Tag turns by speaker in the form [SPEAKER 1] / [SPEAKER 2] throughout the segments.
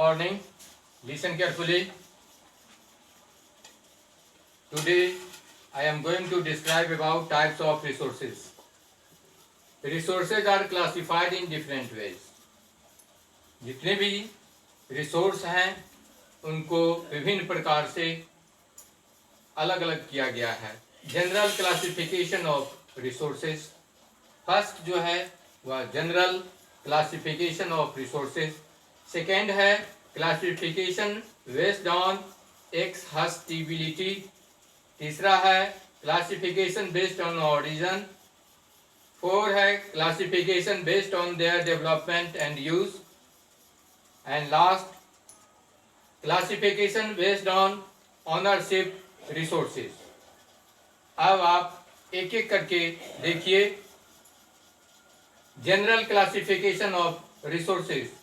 [SPEAKER 1] morning. Listen carefully. Today I am going to describe about types of resources. Resources are classified in different ways. जितने भी resource हैं उनको विभिन्न प्रकार से अलग अलग किया गया है. General classification of resources. First जो है वह general classification of resources. Second है क्लासिफिकेशन बेस्ड ऑन एक्सहॉस्टिबिलिटी. तीसरा है क्लासिफिकेशन बेस्ड ऑन ऑरिजिन. 4 है classification based on their development and use. And last classification based on ownership resources. अब आप एक एक करके देखिए. General classification of resources.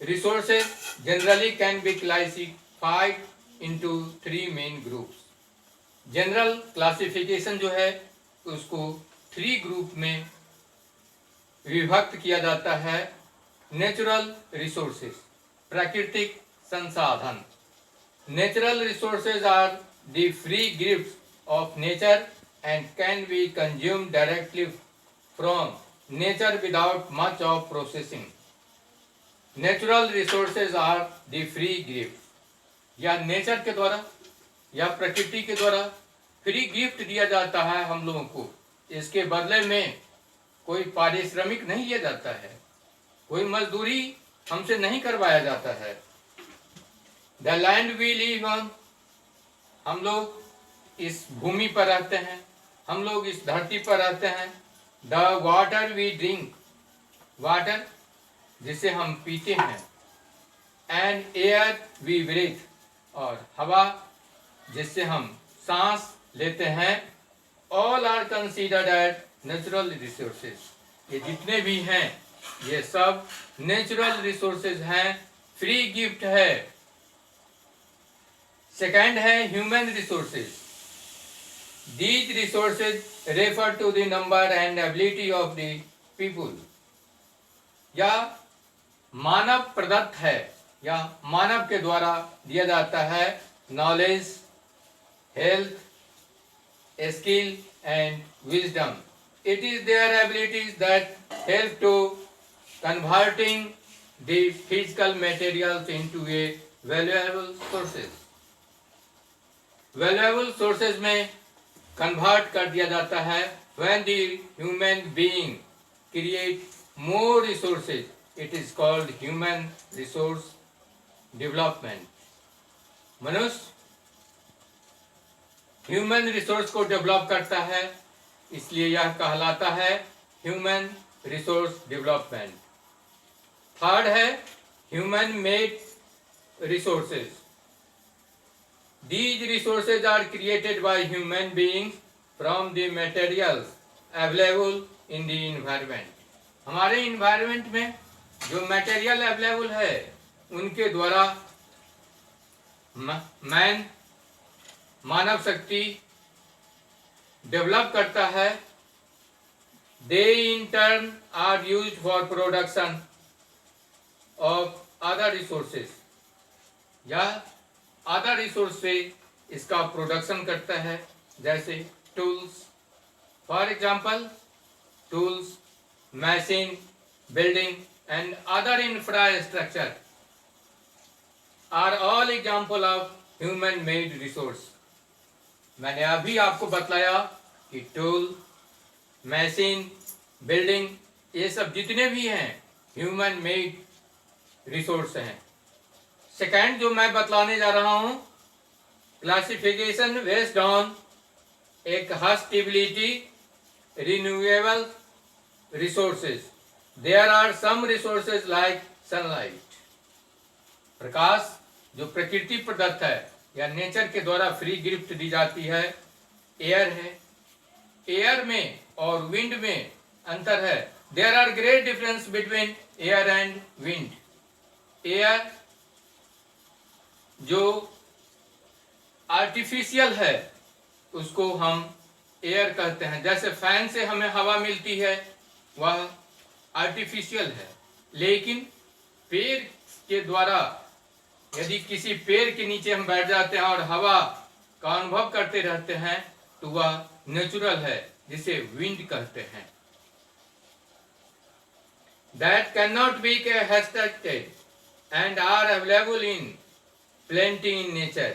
[SPEAKER 1] Resources generally can be classified into 3 main groups. General classification जो है उसको 3 ग्रुप में विभक्त किया जाता है. नेचुरल रिसोर्सेज, प्राकृतिक संसाधन. Natural resources are the free gifts of nature and can be consumed directly from nature without much of processing. Natural resources are the free gift. या नेचर के द्वारा या प्रकृति के द्वारा फ्री गिफ्ट दिया जाता है हम लोगों को. इसके बदले में कोई पारिश्रमिक नहीं लिया जाता है, कोई मजदूरी हमसे नहीं करवाया जाता है. The land we live on. हम लोग इस भूमि पर रहते हैं, हम लोग इस धरती पर रहते हैं. The water we drink. Water जिसे हम पीते हैं. And air we breathe. और हवा जिससे हम सांस लेते हैं. All are considered as natural resources. ये जितने भी हैं ये सब नेचुरल रिसोर्सेज हैं, फ्री गिफ्ट है. सेकंड है human resources. These resources refer to the number and ability of the people. या मानव प्रदत्त है या मानव के द्वारा दिया जाता है. Knowledge, health, skill and wisdom. It is their abilities that help to converting the physical materials into a valuable sources. Valuable sources में कन्वर्ट कर दिया जाता है when the human being create more resources. It is called human resource development. मनुष्य human resource को develop करता है, इसलिए यह कहलाता है ह्यूमन रिसोर्स डेवलपमेंट. थर्ड है human made resources. These resources are created by human beings from the materials available in the environment. हमारे इन्वायरमेंट में जो मटेरियल अवेलेबल है उनके द्वारा मानव शक्ति डेवलप करता है. They in turn are used for production of other resources. या अदर रिसोर्स से इसका प्रोडक्शन करता है. जैसे tools, for example tools, machine, building and other infrastructure are all example of human made resource. मैंने अभी आपको बतलाया कि टूल, मशीन, बिल्डिंग ये सब जितने भी हैं ह्यूमन मेड रिसोर्स हैं. सेकंड जो मैं बतलाने जा रहा हूं classification based on exhaustibility renewable resources. There are some resources like sunlight. प्रकाश जो प्रकृति प्रदत्त है या नेचर के द्वारा फ्री गिफ्ट दी जाती है. एयर है, एयर में और विंड में अंतर है. There are great difference between air and wind. Air जो आर्टिफिशियल है उसको हम एयर कहते हैं. जैसे फैन से हमें हवा मिलती है वह आर्टिफिशियल है, लेकिन पेड़ के द्वारा, यदि किसी पेड़ के नीचे हम बैठ जाते हैं और हवा का अनुभव करते रहते हैं तो वह नेचुरल है, जिसे विंड कहते हैं। That cannot be hashtaged and are available in plenty in nature।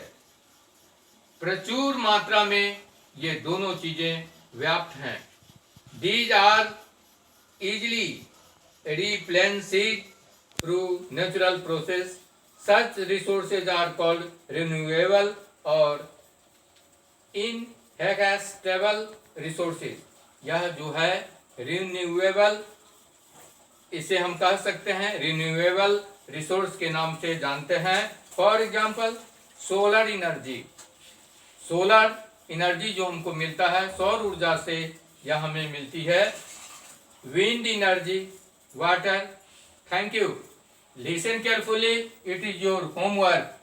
[SPEAKER 1] प्रचुर मात्रा में ये दोनों चीजें व्याप्त हैं। These are easily replenished through natural process। Such resources are called renewable or inexhaustible resources। यह जो है रिन्यूएबल, इसे हम कह सकते हैं रिन्यूएबल रिसोर्स के नाम से जानते हैं। For example solar energy. Solar energy जो हमको मिलता है सौर ऊर्जा से, यह हमें मिलती है। Wind energy, water. Thank you. Listen carefully, it is your homework.